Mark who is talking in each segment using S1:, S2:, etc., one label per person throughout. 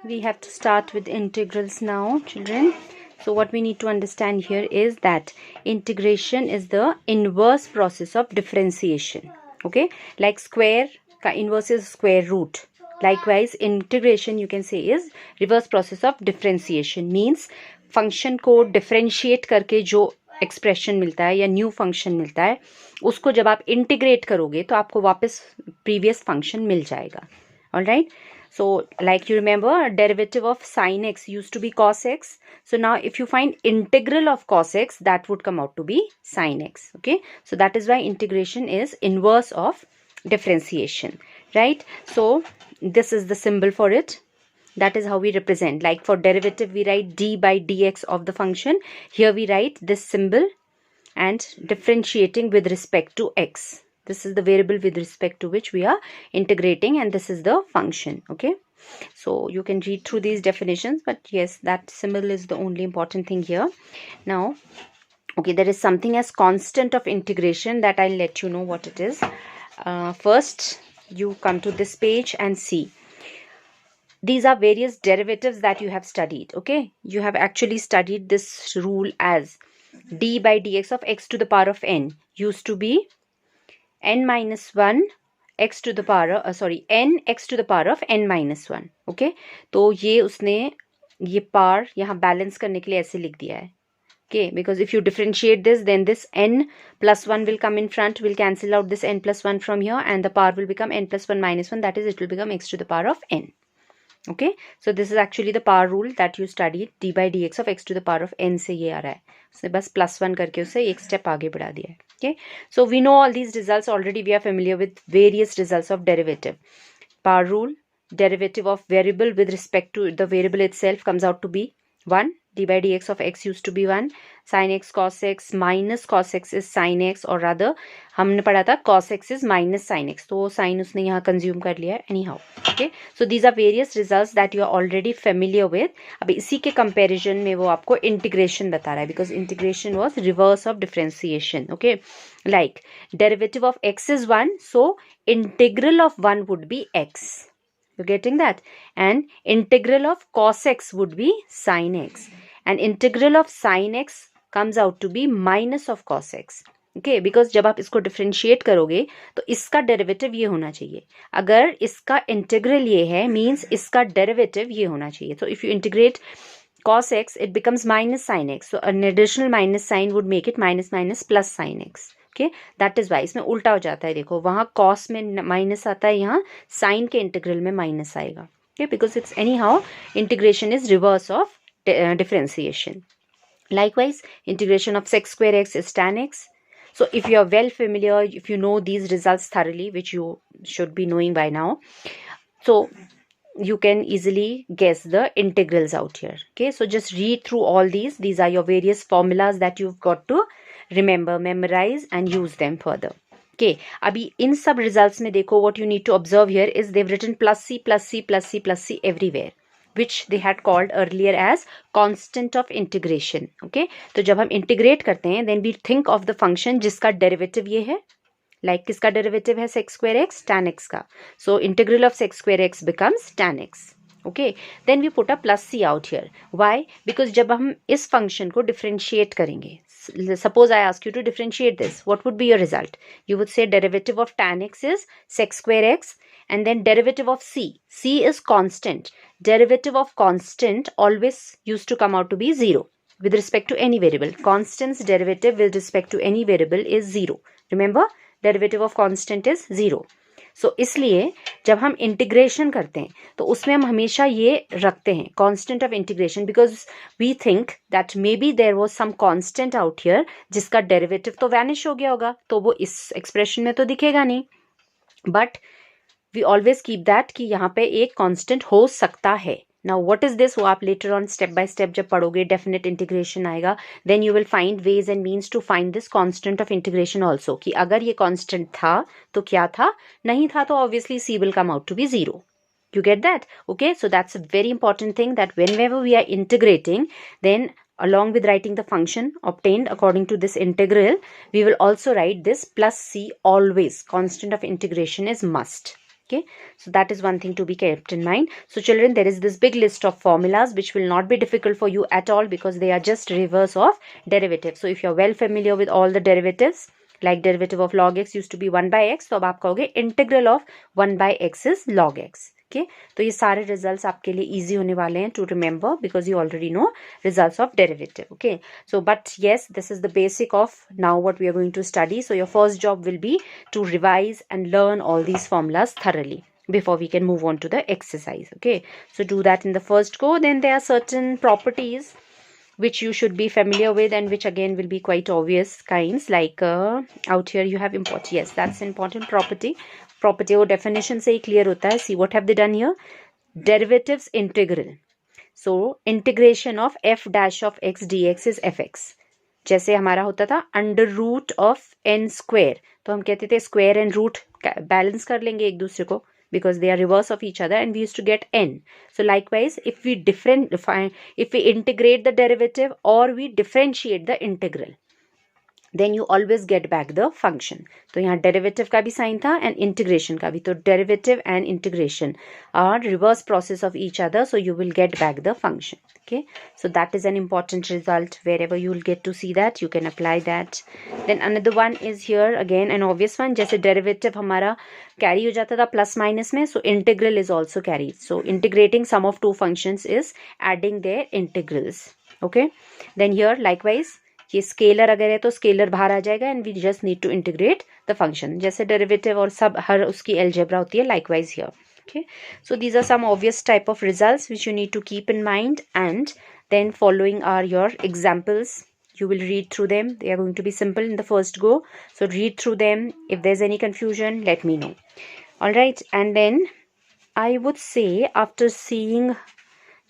S1: we have to start with integrals now, children. So what we need to understand here is that integration is the inverse process of differentiation. Okay, like square ka inverse is square root. Likewise, integration you can say is reverse process of differentiation. Means function को differentiate करके जो expression मिलता है या new function मिलता है, उसको जब आप इंटीग्रेट करोगे तो आपको वापस प्रीवियस फंक्शन मिल जाएगा. Alright, so like you remember, derivative of sine x used to be cos x. So now if you find integral of cos x, that would come out to be sine x. Okay, so that is why integration is inverse of differentiation, right? So this is the symbol for it. That is how we represent. Like for derivative we write d by dx of the function. Here we write this symbol, and differentiating with respect to x. This is the variable with respect to which we are integrating, and this is the function. Okay, so you can read through these definitions, but yes, that symbol is the only important thing here. Now, okay, there is something as constant of integration that I'll let you know what it is. First, you come to this page and see. These are various derivatives that you have studied. Okay, you have actually studied this rule as d by dx of x to the power of n used to be n minus 1 x to the power n x to the power of n minus 1. Okay, तो ये उसने ये पार यहाँ balance करने के लिए ऐसे लिख दिया है. Okay, because if you differentiate this, then this n plus 1 will come in front, will cancel out this n plus 1 from here, and the power will become n plus 1 minus 1, that is it will become x to the power of n. Okay, so this is actually the power rule that you studied, d by dx of x to the power of n से ये आ रहा है, उसने बस plus 1 करके उसे एक step आगे बढ़ा दिया है. Okay, so we know all these results already. We are familiar with various results of derivative. Power rule, derivative of variable with respect to the variable itself comes out to be 1. d by dx of x used to be 1. Sin x cos x minus cos x is sin x, or rather हमने पढ़ा था cos x is minus sin x, तो sin उसने यहाँ consume कर लिया है. Anyhow, okay, so these are various results that you are already familiar with. अब इसी के comparison में वो आपको integration बता रहा है, because integration was reverse of differentiation. Okay, like derivative of x is 1, so integral of 1 would be x. You're getting that? And integral of cos x would be sin x, and integral of sin x comes out to be minus of cos x. Okay, because जब आप इसको differentiate करोगे तो इसका derivative ये होना चाहिए. अगर इसका integral ये है, means इसका derivative ये होना चाहिए. So if you integrate cos x, it becomes minus sin x. So an additional minus sign would make it minus minus plus sin x. Okay, that is why इसमें उल्टा हो जाता है. देखो वहाँ cos में माइनस आता है, यहाँ sin के इंटीग्रल में माइनस आएगा. Okay, because it's anyhow integration is reverse of differentiation. Likewise, integration of sec square x is tan x. So if you are well familiar, if you know these results thoroughly, which you should be knowing by now, so you can easily guess the integrals out here. Okay, so just read through all these. These are your various formulas that you've got to remember, memorize, and use them further. Okay, अभी इन सब results में देखो, what you need to observe here is they've written plus c plus c plus c plus c everywhere, which they had called earlier as constant of integration. Okay, तो जब हम integrate करते हैं, then we think of the function जिसका derivative ये है. Like किसका derivative है sec square x, tan x का. So integral of sec square x becomes tan x. Okay, then we put a plus c out here. Why? Because जब हम इस function को differentiate करेंगे, suppose I ask you to differentiate this, what would be your result? You would say derivative of tan x is sec square x, and then derivative of c. C is constant. Derivative of constant always used to come out to be 0 with respect to any variable. Constant's derivative with respect to any variable is 0. Remember, derivative of constant is 0. So इसलिए जब हम integration करते हैं तो उसमें हम हमेशा ये रखते हैं constant of integration, because we think that maybe there was some constant out here जिसका derivative तो vanish हो गया होगा, तो वो इस expression में तो दिखेगा नहीं. But we always keep that कि यहाँ पे एक constant हो सकता है. Now what is this? वो आप later on step by step जब पढ़ोगे, definite integration आएगा, then you will find ways and means to find this constant of integration also, कि अगर ये constant था तो क्या था, नहीं था तो obviously c will come out to be 0. You get that? Okay, so that's a very important thing, that whenever we are integrating, then along with writing the function obtained according to this integral, we will also write this plus c always. Constant of integration is must. Okay, so that is one thing to be kept in mind. So children, there is this big list of formulas which will not be difficult for you at all because they are just reverse of derivative. So if you are well familiar with all the derivatives, like derivative of log x used to be 1 by x, तो अब आप कहोगे integral of 1 by x is log x. Okay, तो ये सारे results आपके लिए easy होने वाले हैं to remember because you already know results of derivative. Okay, so but yes, this is the basic of now what we are going to study. So your first job will be to revise and learn all these formulas thoroughly before we can move on to the exercise. Okay, so do that in the first go. Then there are certain properties which you should be familiar with and which again will be quite obvious kinds, like out here you have import. Yes, that's important property. Property or definition से ही clear होता है. See what have they done here? Derivatives integral. So integration of f dash of x dx is fx. जैसे हमारा होता था under root of n square, तो हम कहते थे स्क्वायर एंड रूट बैलेंस कर लेंगे एक दूसरे को because they are reverse of each other and we used to get n. So likewise, if we integrate the derivative or we differentiate the integral, then you always get back the function. तो यहाँ derivative का भी sign था and integration का भी. तो derivative and integration are reverse process of each other, so you will get back the function. Okay, so that is an important result. Wherever you will get to see that, you can apply that. Then another one is here again an obvious one. जैसे derivative हमारा carry हो जाता था plus minus में, so integral is also carried. So integrating sum of two functions is adding their integrals. Okay, then here likewise ये scalar अगर है तो स्केलर बाहर आ जाएगा and we just need to integrate the function. जैसे derivative और सब हर उसकी एल्जेब्रा होती है, likewise here. Okay, so these are some obvious type of results which you need to keep in mind, and then following are your examples. You will read through them. They are going to be simple in the first go, so read through them. If there's any confusion, let me know. All right, and then I would say after seeing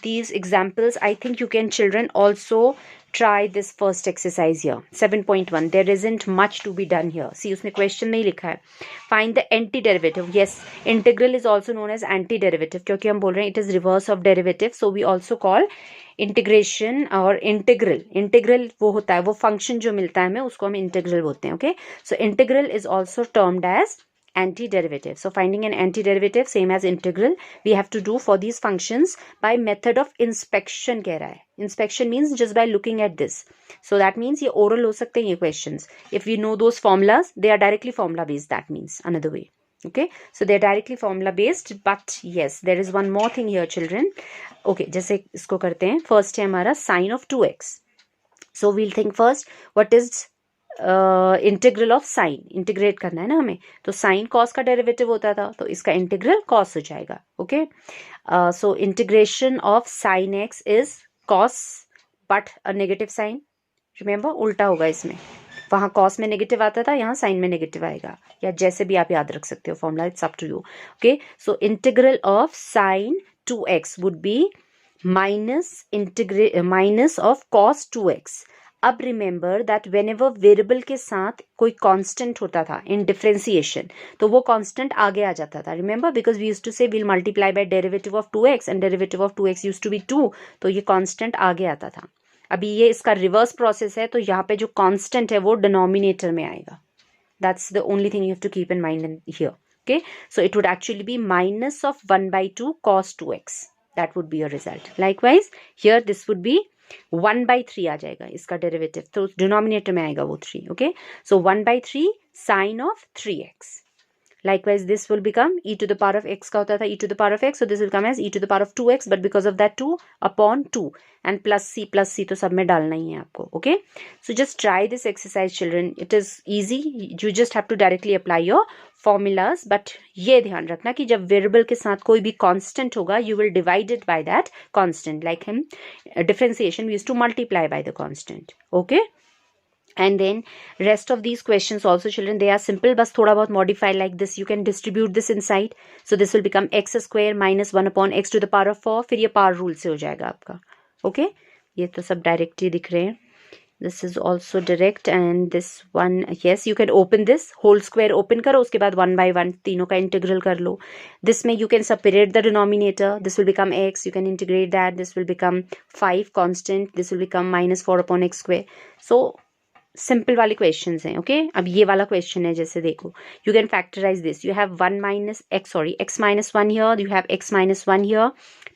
S1: these examples, I think you can children also try this first exercise here, 7.1. There isn't much to be done here. See, उसने question नहीं लिखा है. Find the antiderivative. Yes, integral is also known as antiderivative क्योंकि हम बोल रहे हैं it is reverse of derivative. So we also call integration और integral. Integral वो होता है, वो function जो मिलता है हमें उसको हम integral बोलते हैं. Okay, so integral is also termed as antiderivative. So finding an antiderivative same as integral we have to do for these functions by method of inspection कह रहा है. Inspection means just by looking at this. So that means ये oral हो सकते हैं ये questions. If we know those formulas, they are directly formula based. That means another way. Okay, so they're directly formula based, but yes, there is one more thing here children. Okay, जैसे इसको करते हैं. First है हमारा sin of 2x. So we'll think first what is integral of sign. Integrate करना है ना हमें, तो साइन कॉस का डेरिवेटिव होता था, तो इसका इंटीग्रल कॉस हो जाएगा. Okay, so integration of sine x is cos but a negative sine. Remember, उल्टा होगा इसमें. वहाँ कॉस में नेगेटिव आता था, यहाँ साइन में नेगेटिव आएगा, या जैसे भी आप याद रख सकते हो formula, it's up to you. Okay, so integral of sine 2x would be minus of cos 2x. अब रिमेंबर दैट व्हेनेवर वेरिएबल के साथ कोई कांस्टेंट होता था इन डिफरेंशिएशन, तो वो कांस्टेंट आगे आ जाता था. Remember, because we used to say will multiply by derivative of 2x and derivative of 2x used to be 2, तो ये कांस्टेंट आगे आता था. अभी ये इसका रिवर्स प्रोसेस है, तो यहाँ पे जो कांस्टेंट है वो डिनोमिनेटर में आएगा. That's the only thing you have to keep in mind here. Okay, so it would actually be minus of 1/2 cos 2x. That would be your result. Likewise here this would be 1/3 आ जाएगा इसका derivative, तो denominator में आएगा वो 3. Okay, so 1/3 sine of 3x. Likewise, this will become e to the power of x का होता था e to the power of x, so this will come as e to the power of 2x, but because of that 2 upon 2 and plus c तो सब में डालना ही है आपको. Okay, so just try this exercise children. It is easy. You just have to directly apply your formulas, but ये ध्यान रखना कि जब variable के साथ कोई भी constant होगा, you will divide it by that constant. Like him differentiation, we used to multiply by the constant. Okay, and then rest of these questions also children, they are simple, बस थोड़ा बहुत modify like this. You can distribute this inside, so this will become x square minus 1 upon x to the power of 4. फिर ये power rule से हो जाएगा आपका. Okay, ये तो सब direct ही दिख रहे हैं. This is also direct, and this one, yes, you can open this whole square, open करो, उसके बाद 1 by 1 तीनों का integral कर लो. This में you can separate the denominator. This will become x. You can integrate that. This will become 5 constant. This will become minus 4 upon x square. So simple वाले questions हैं. Okay, अब ये वाला question है, जैसे देखो, you can factorise this. You have x minus 1 here, you have x minus 1 here.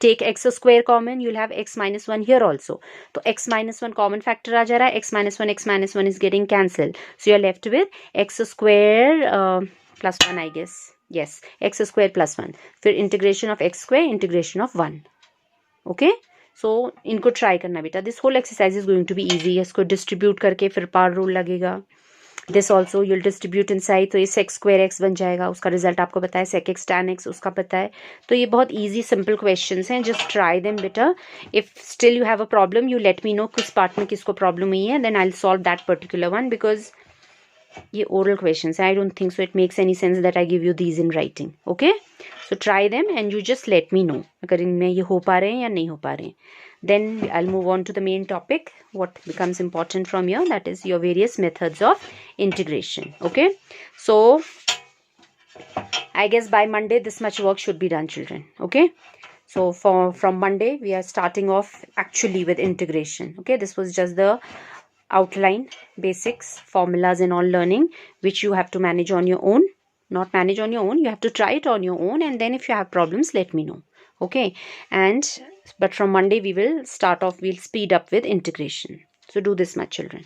S1: Take x square common, you'll have x minus 1 here also. तो x minus 1 common factor आ जा रहा है. x minus 1 is getting cancelled. So you're left with x square plus 1, I guess. Yes, x square plus 1. फिर integration of x square, integration of 1. Okay. सो इनको try करना बेटा. This whole exercise is going to be easy. इसको distribute करके फिर power rule लगेगा. This also you'll distribute inside, तो ये सेक स्क्वायर एक्स बन जाएगा. उसका रिजल्ट आपको पता है, सेक एक्स टैन एक्स उसका पता है. तो ये बहुत ईजी सिंपल क्वेश्चन हैं. जस्ट ट्राई देम बेटा. If still you have a problem, you let me know किस पार्ट में किसको प्रॉब्लम हुई है. Then I will solve that particular one, because ये ओरल क्वेश्चन है. I don't think so it makes any sense that I give you these in writing. Okay, so try them and you just let me know अगर इनमें ये हो पा रहे हैं या नहीं हो पा रहे हैं. Then I'll move on to the main topic, what becomes important from here, that is your various methods of integration. Okay, so I guess by Monday this much work should be done, children. Okay, so from Monday we are starting off actually with integration. Okay, this was just the outline, basics, formulas and all learning, which you have to manage on your own. Not manage on your own, you have to try it on your own, and then if you have problems, let me know. Okay, but from Monday we will start off, we'll speed up with integration. So do this, my children.